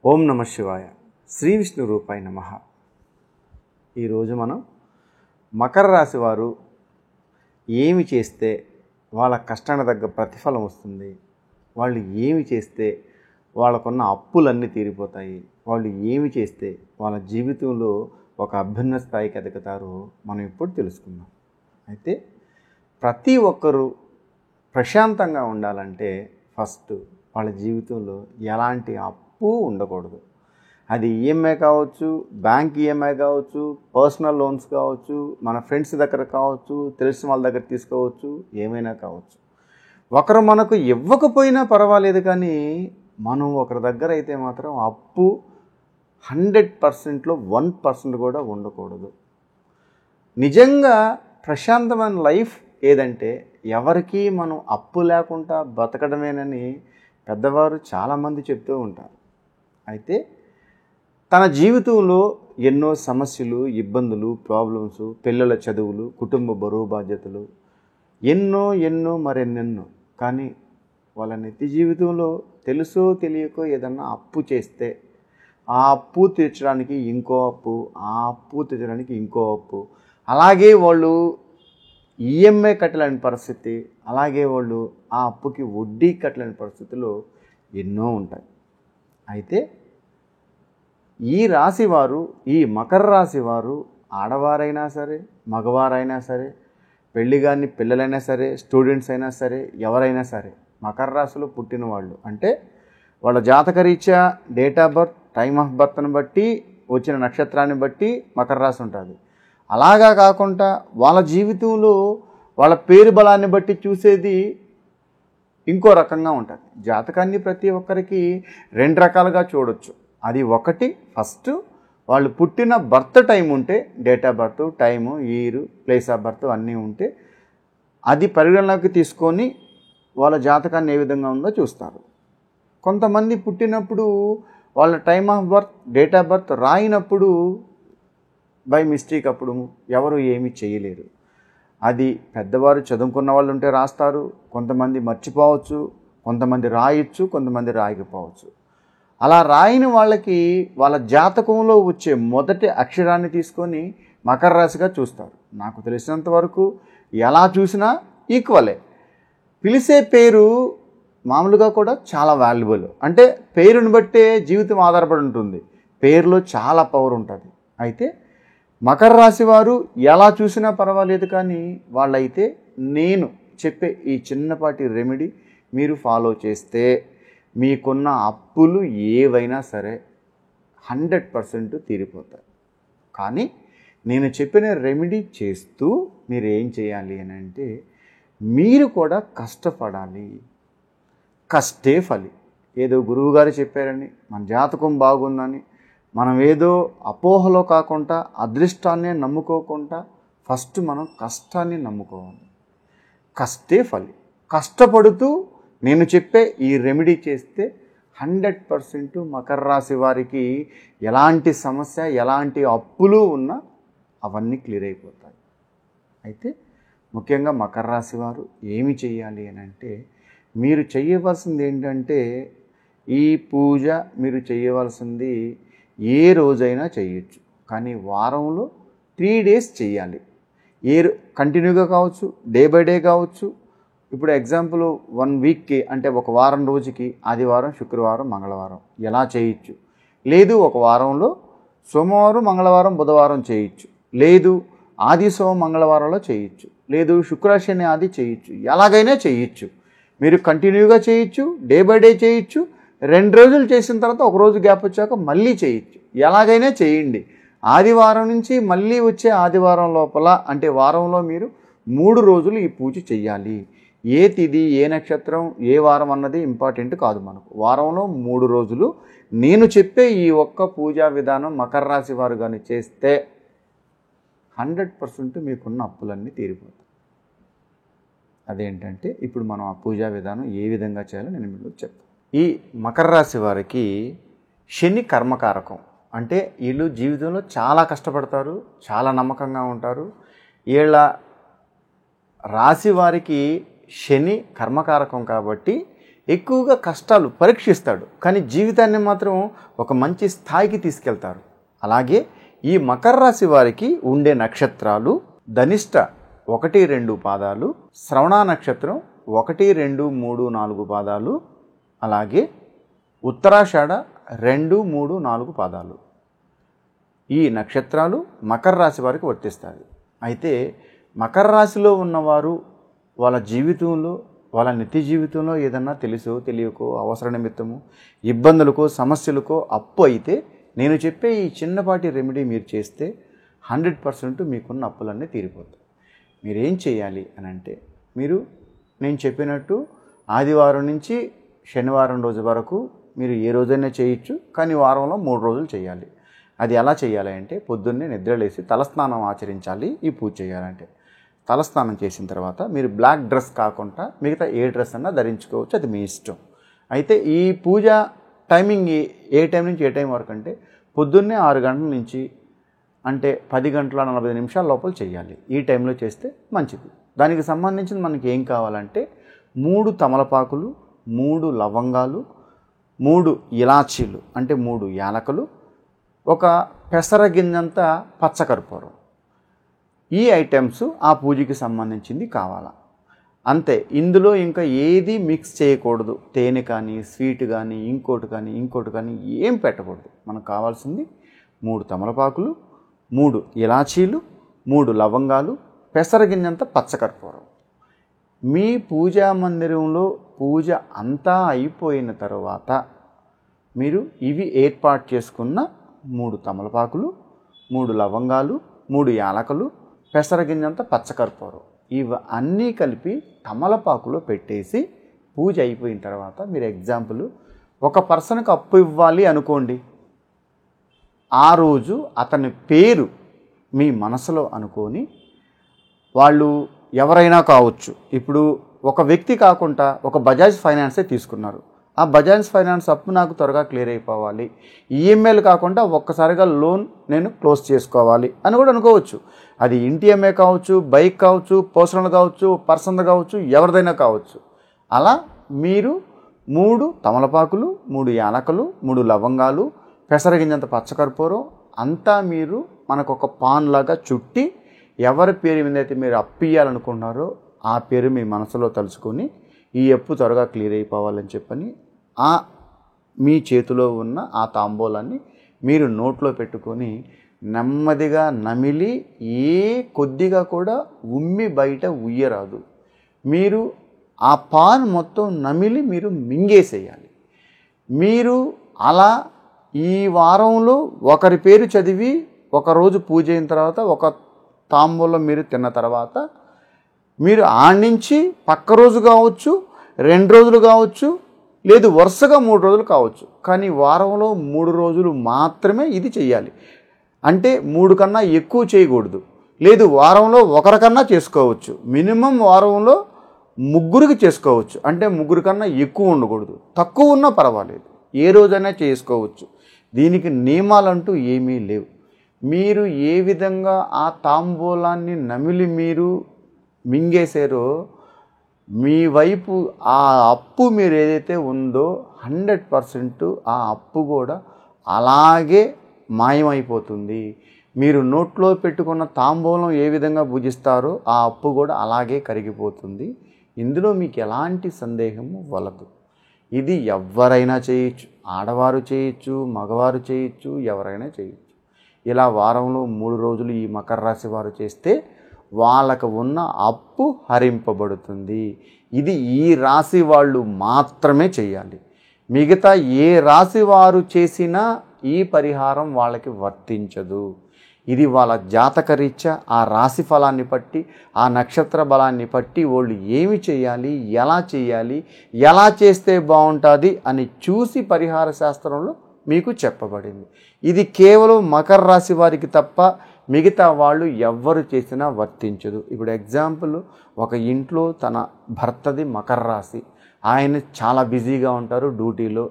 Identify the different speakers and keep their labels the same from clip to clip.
Speaker 1: ఓం నమ శివాయ. శ్రీ విష్ణు రూపాయ నమః. ఈరోజు మనం మకర రాశి వారు ఏమి చేస్తే వాళ్ళ కష్టానికి తగ్గ ప్రతిఫలం వస్తుంది, వాళ్ళు ఏమి చేస్తే వాళ్ళకున్న అప్పులన్నీ తీరిపోతాయి, వాళ్ళు ఏమి చేస్తే వాళ్ళ జీవితంలో ఒక అభ్యున్న స్థాయికి ఎదుగుతారో మనం ఇప్పుడు తెలుసుకుందాం. అయితే ప్రతి ఒక్కరూ ప్రశాంతంగా ఉండాలంటే ఫస్ట్ వాళ్ళ జీవితంలో ఎలాంటి అప్పు ఉండకూడదు. అది ఈఎంఐ కావచ్చు, బ్యాంక్ ఈఎంఐ కావచ్చు, పర్సనల్ లోన్స్ కావచ్చు, మన ఫ్రెండ్స్ దగ్గర కావచ్చు, తెలిసిన వాళ్ళ దగ్గర తీసుకోవచ్చు, ఏమైనా కావచ్చు. ఒకరు మనకు ఇవ్వకపోయినా పర్వాలేదు, కానీ మనం ఒకరి దగ్గర అయితే మాత్రం అప్పు 100%లో 1% కూడా ఉండకూడదు. నిజంగా ప్రశాంతమైన లైఫ్ ఏదంటే ఎవరికీ మనం అప్పు లేకుండా బతకడమేనని పెద్దవారు చాలామంది చెప్తూ ఉంటారు. అయితే తన జీవితంలో ఎన్నో సమస్యలు, ఇబ్బందులు, ప్రాబ్లమ్స్, పిల్లల చదువులు, కుటుంబ బరువు బాధ్యతలు ఎన్నో మరెన్నెన్నో, కానీ వాళ్ళ నిత్య జీవితంలో తెలుసో తెలియకో ఏదన్నా అప్పు చేస్తే ఆ అప్పు తీర్చడానికి ఇంకో అప్పు, ఆ అప్పు తీర్చడానికి ఇంకో అప్పు, అలాగే వాళ్ళు ఈఎంఐ కట్టలేని పరిస్థితి, అలాగే వాళ్ళు ఆ అప్పుకి వడ్డీ కట్టలేని పరిస్థితులు ఎన్నో ఉంటాయి. అయితే ఈ రాశివారు, ఈ మకర రాశి వారు ఆడవారైనా సరే, మగవారైనా సరే, పెళ్ళిగాని పిల్లలైనా సరే, స్టూడెంట్స్ అయినా సరే, ఎవరైనా సరే మకర రాశిలో పుట్టిన వాళ్ళు అంటే వాళ్ళ జాతకరీత్యా date of birth, time of బర్త్ని బట్టి, వచ్చిన నక్షత్రాన్ని బట్టి మకర రాశి ఉంటుంది. అలాగా కాకుండా వాళ్ళ జీవితంలో వాళ్ళ పేరు బలాన్ని బట్టి చూసేది ఇంకో రకంగా ఉంటుంది. జాతకాన్ని ప్రతి ఒక్కరికి రెండు రకాలుగా చూడొచ్చు. అది ఒకటి, ఫస్ట్ వాళ్ళు పుట్టిన బర్త్ టైం ఉంటే, date of birth, time, year, place of birth అన్నీ ఉంటే అది పరిగణలోకి తీసుకొని వాళ్ళ జాతకాన్ని ఏ విధంగా ఉందో చూస్తారు. కొంతమంది పుట్టినప్పుడు వాళ్ళ time of birth, date of birth రాయినప్పుడు బై మిస్టేక్ అప్పుడు ఎవరు ఏమీ చేయలేరు. అది పెద్దవారు చదువుకున్న వాళ్ళు ఉంటే రాస్తారు, కొంతమంది మర్చిపోవచ్చు, కొంతమంది రాయొచ్చు, కొంతమంది రాయకపోవచ్చు. అలా రాయని వాళ్ళకి వాళ్ళ జాతకంలో వచ్చే మొదటి అక్షరాన్ని తీసుకొని మకర రాశిగా చూస్తారు. నాకు తెలిసినంత వరకు ఎలా చూసినా ఈక్వలే. పిలిచే పేరు మామూలుగా కూడా చాలా వాల్యుబుల్. అంటే పేరుని బట్టే జీవితం ఆధారపడి ఉంటుంది. పేరులో చాలా పవర్ ఉంటుంది. అయితే మకర రాశి వారు ఎలా చూసినా పర్వాలేదు, కానీ వాళ్ళైతే నేను చెప్పే ఈ చిన్నపాటి రెమెడీ మీరు ఫాలో చేస్తే మీకున్న అప్పులు ఏవైనా సరే 100% తీరిపోతాయి. కానీ నేను చెప్పిన రెమెడీ చేస్తూ మీరు ఏం చేయాలి అని అంటే, మీరు కూడా కష్టపడాలి. కష్టే ఫలి. ఏదో గురువుగారు చెప్పారని, మన జాతకం బాగుందని మనం ఏదో అపోహలో కాకుండా, అదృష్టాన్నే నమ్ముకోకుండా ఫస్ట్ మనం కష్టాన్ని నమ్ముకోవాలి. కష్టే ఫలి. కష్టపడుతూ నేను చెప్పే ఈ రెమెడీ చేస్తే 100% మకర రాశి వారికి ఎలాంటి సమస్య, ఎలాంటి అప్పులు ఉన్నా అవన్నీ క్లియర్ అయిపోతాయి. అయితే ముఖ్యంగా మకర రాశి వారు ఏమి చేయాలి అని అంటే, మీరు చేయవలసింది ఏంటంటే, ఈ పూజ మీరు చేయవలసింది ఏ రోజైనా చేయొచ్చు, కానీ వారంలో 3 days చేయాలి. కంటిన్యూగా కావచ్చు, డే బై డే కావచ్చు. ఇప్పుడు ఎగ్జాంపుల్ 1 weekకి అంటే ఒక వారం రోజుకి ఆదివారం, శుక్రవారం, మంగళవారం ఎలా చేయొచ్చు. లేదు ఒక వారంలో సోమవారం, మంగళవారం, బుధవారం చేయొచ్చు. లేదు ఆది, సోమ, మంగళవారంలో చేయొచ్చు. లేదు శుక్ర, శని, ఆది చేయొచ్చు. ఎలాగైనా చేయొచ్చు. మీరు కంటిన్యూగా చేయొచ్చు, డే బై డే చేయొచ్చు. 2 రోజులు చేసిన తర్వాత ఒక రోజు గ్యాప్ వచ్చాక మళ్ళీ చేయొచ్చు. ఎలాగైనా చేయండి. ఆదివారం నుంచి మళ్ళీ వచ్చే ఆదివారం లోపల, అంటే వారంలో మీరు 3 రోజులు ఈ పూజ చెయ్యాలి. ఏ తిథి, ఏ నక్షత్రం, ఏ వారం అన్నది ఇంపార్టెంట్ కాదు మనకు. వారంలో 3 రోజులు నేను చెప్పే ఈ ఒక్క పూజా విధానం మకర రాశి వారు కానీ చేస్తే 100% మీకున్న అప్పులన్నీ తీరిపోతాయి. అదేంటంటే ఇప్పుడు మనం ఆ పూజా విధానం ఏ విధంగా చేయాలో నేను మీకు చెప్తాను. ఈ మకర రాశి వారికి శని కర్మకారకం. అంటే వీళ్ళు జీవితంలో చాలా కష్టపడతారు, చాలా నమ్మకంగా ఉంటారు. వీళ్ళ రాశి వారికి శని కర్మకారకం కాబట్టి ఎక్కువగా కష్టాలు పరీక్షిస్తాడు, కానీ జీవితాన్ని మాత్రం ఒక మంచి స్థాయికి తీసుకెళ్తారు. అలాగే ఈ మకర రాశి వారికి ఉండే నక్షత్రాలు ధనిష్ట 1, 2 పాదాలు, శ్రవణ నక్షత్రం 1, 2, 3, 4 పాదాలు, అలాగే ఉత్తరాషాఢ 2, 3, 4 పాదాలు. ఈ నక్షత్రాలు మకర రాశి వారికి వర్తిస్తాయి. అయితే మకర రాశిలో ఉన్నవారు వాళ్ళ జీవితంలో, వాళ్ళ నిత్య జీవితంలో ఏదన్నా తెలుసో తెలియకో, అవసర నిమిత్తము, ఇబ్బందులకో, సమస్యలకో అప్పు అయితే నేను చెప్పే ఈ చిన్నపాటి రెమెడీ మీరు చేస్తే 100% మీకున్న అప్పులన్నీ తీరిపోతాయి. మీరేం చేయాలి అని అంటే, నేను చెప్పినట్టు ఆదివారం నుంచి శనివారం రోజు వరకు మీరు ఏ రోజైనా చేయొచ్చు, కానీ వారంలో 3 రోజులు చేయాలి. అది ఎలా చేయాలి అంటే, పొద్దున్నే నిద్రలేసి తలస్నానం ఆచరించాలి. ఈ పూజ చేయాలంటే తలస్నానం చేసిన తర్వాత మీరు బ్లాక్ డ్రెస్ కాకుండా మిగతా ఏ డ్రెస్ అన్నా ధరించుకోవచ్చు, అది మీ ఇష్టం. అయితే ఈ పూజ టైమింగ్ ఏ టైం నుంచి ఏ టైం వరకు అంటే, పొద్దున్నే 6 గంటల నుంచి అంటే 10 గంటల 45 నిమిషాల లోపల చేయాలి. ఈ టైంలో చేస్తే మంచిది. దానికి సంబంధించిన మనకి ఏం కావాలంటే 3 తమలపాకులు, 3 లవంగాలు, 3 ఇలాచీలు అంటే 3 యాలకులు, ఒక పెసర గింజంత పచ్చకర్పూరం. ఈ ఐటమ్స్ ఆ పూజకి సంబంధించింది కావాలా, అంతే. ఇందులో ఇంకా ఏది మిక్స్ చేయకూడదు. తేనె కానీ, స్వీట్ కానీ, ఇంకోటి కానీ ఏం పెట్టకూడదు. మనకు కావాల్సింది 3 తమలపాకులు, 3 ఇలాచీలు, 3 లవంగాలు, పెసరగింజంత పచ్చకర్పూరం. మీ పూజా మందిరంలో పూజ అంతా అయిపోయిన తర్వాత మీరు ఇవి ఏర్పాటు చేసుకున్న 3 తమలపాకులు, 3 లవంగాలు, 3 యాలకులు, పెసరగింజంత పచ్చకర్పూరం ఇవి అన్నీ కలిపి తమలపాకులో పెట్టేసి పూజ అయిపోయిన తర్వాత మీరు ఎగ్జాంపుల్ ఒక పర్సన్కి అప్పు ఇవ్వాలి అనుకోండి, ఆ రోజు అతని పేరు మీ మనసులో అనుకొని, వాళ్ళు ఎవరైనా కావచ్చు. ఇప్పుడు ఒక వ్యక్తి కాకుండా ఒక బజాజ్ ఫైనాన్సే తీసుకున్నారు. ఆ బజాజ్ ఫైనాన్స్ అప్పు నాకు త్వరగా క్లియర్ అయిపోవాలి, ఈఎంఐలు కాకుండా ఒక్కసారిగా లోన్ నేను క్లోజ్ చేసుకోవాలి అని కూడా అనుకోవచ్చు. అది ఇంటి ఎంఐ కావచ్చు, బైక్ కావచ్చు, పర్సనల్ కావచ్చు, పర్సనల్ కావచ్చు, ఎవరిదైనా కావచ్చు. అలా మీరు 3 తమలపాకులు, 3 యాలకులు, 3 లవంగాలు, పెసరగింజంత పచ్చకర్పూరం అంతా మీరు మనకు ఒక పాన్ లాగా చుట్టి, ఎవరి పేరు మీద అయితే మీరు అప్పు ఇవ్వాలనుకుంటున్నారో ఆ పేరు మీ మనసులో తలుచుకొని, ఈ అప్పు త్వరగా క్లియర్ అయిపోవాలని చెప్పని మీ చేతిలో ఉన్న ఆ తాంబూలాన్ని మీరు నోట్లో పెట్టుకొని నెమ్మదిగా నమిలి, కొద్దిగా కూడా ఉమ్మి బయట ఉయ్యరాదు. మీరు ఆ పాన్ మొత్తం నమిలి మీరు మింగేసేయాలి. మీరు అలా ఈ వారంలో ఒకరి పేరు చదివి ఒకరోజు పూజ అయిన తర్వాత ఒక తాంబూలం మీరు తిన్న తర్వాత మీరు ఆడించి పక్క రోజు కావచ్చు, 2 రోజులు కావచ్చు, లేదు వరుసగా 3 రోజులు కావచ్చు, కానీ వారంలో 3 రోజులు మాత్రమే ఇది చెయ్యాలి. అంటే 3 కన్నా ఎక్కువ చేయకూడదు. లేదు వారంలో ఒకరికన్నా చేసుకోవచ్చు, మినిమం వారంలో 3కి చేసుకోవచ్చు. అంటే 3 కన్నా ఎక్కువ ఉండకూడదు, తక్కువ ఉన్నా పర్వాలేదు, ఏ రోజైనా చేసుకోవచ్చు. దీనికి నియమాలంటూ ఏమీ లేవు. మీరు ఏ విధంగా ఆ తాంబూలాన్ని నమిలి మీరు మింగేశారో, మీ వైపు ఆ అప్పు మీరు ఏదైతే ఉందో 100% ఆ అప్పు కూడా అలాగే మాయమైపోతుంది. మీరు నోట్లో పెట్టుకున్న తాంబూలం ఏ విధంగా భుజిస్తారో ఆ అప్పు కూడా అలాగే కరిగిపోతుంది. ఇందులో మీకు ఎలాంటి సందేహము వలదు. ఇది ఎవరైనా చేయొచ్చు, ఆడవారు చేయొచ్చు, మగవారు చేయొచ్చు, ఎవరైనా చేయొచ్చు. ఇలా వారంలో 3 రోజులు ఈ మకర రాశి వారు చేస్తే వాళ్ళకు ఉన్న అప్పు హరింపబడుతుంది. ఇది ఈ రాశి వాళ్ళు మాత్రమే చేయాలి. మిగతా ఏ రాశి వారు చేసినా ఈ పరిహారం వాళ్ళకి వర్తించదు. ఇది వాళ్ళ జాతకరీత్యా ఆ రాశి ఫలాన్ని బట్టి, ఆ నక్షత్ర బలాన్ని బట్టి వాళ్ళు ఏమి చేయాలి, ఎలా చేస్తే బాగుంటుంది అని చూసి పరిహార శాస్త్రంలో మీకు చెప్పబడింది. ఇది కేవలం మకర రాశి వారికి తప్ప మిగతా వాళ్ళు ఎవ్వరు చేసినా వర్తించదు. ఇప్పుడు ఎగ్జాంపుల్, ఒక ఇంట్లో తన భర్తది మకర రాశి, ఆయన చాలా బిజీగా ఉంటారు డ్యూటీలో,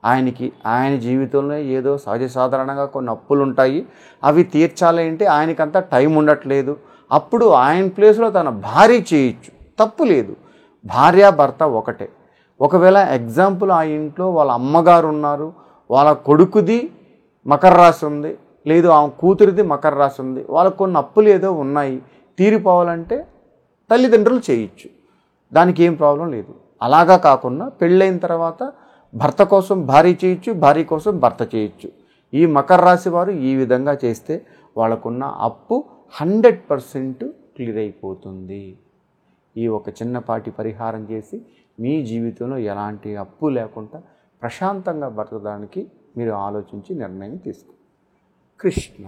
Speaker 1: ఆయన జీవితంలో ఏదో సహజ సాధారణంగా కొన్ని అప్పులు ఉంటాయి, అవి తీర్చాలి అంటే ఆయనకంతా టైం ఉండట్లేదు. అప్పుడు ఆయన ప్లేస్లో తన భార్య చేయొచ్చు, తప్పు లేదు. భార్య భర్త ఒకటే. ఒకవేళ ఎగ్జాంపుల్ ఆ ఇంట్లో వాళ్ళ అమ్మగారు ఉన్నారు, వాళ్ళ కొడుకుది మకర రాశి ఉంది, లేదు ఆ కూతురిది మకర రాశి ఉంది, వాళ్ళకు కొన్ని అప్పులు ఏదో ఉన్నాయి, తీరిపోవాలంటే తల్లిదండ్రులు చేయొచ్చు, దానికి ఏం ప్రాబ్లం లేదు. అలాగా కాకుండా పెళ్ళైన తర్వాత భర్త కోసం భార్య చేయొచ్చు, భార్య కోసం భర్త చేయొచ్చు. ఈ మకర రాశి వారు ఈ విధంగా చేస్తే వాళ్ళకున్న అప్పు 100% క్లియర్ అయిపోతుంది. ఈ ఒక చిన్నపాటి పరిహారం చేసి మీ జీవితంలో ఎలాంటి అప్పు లేకుండా ప్రశాంతంగా బ్రతకడానికి మీరు ఆలోచించి నిర్ణయం తీసుకోండి. కృష్ణ.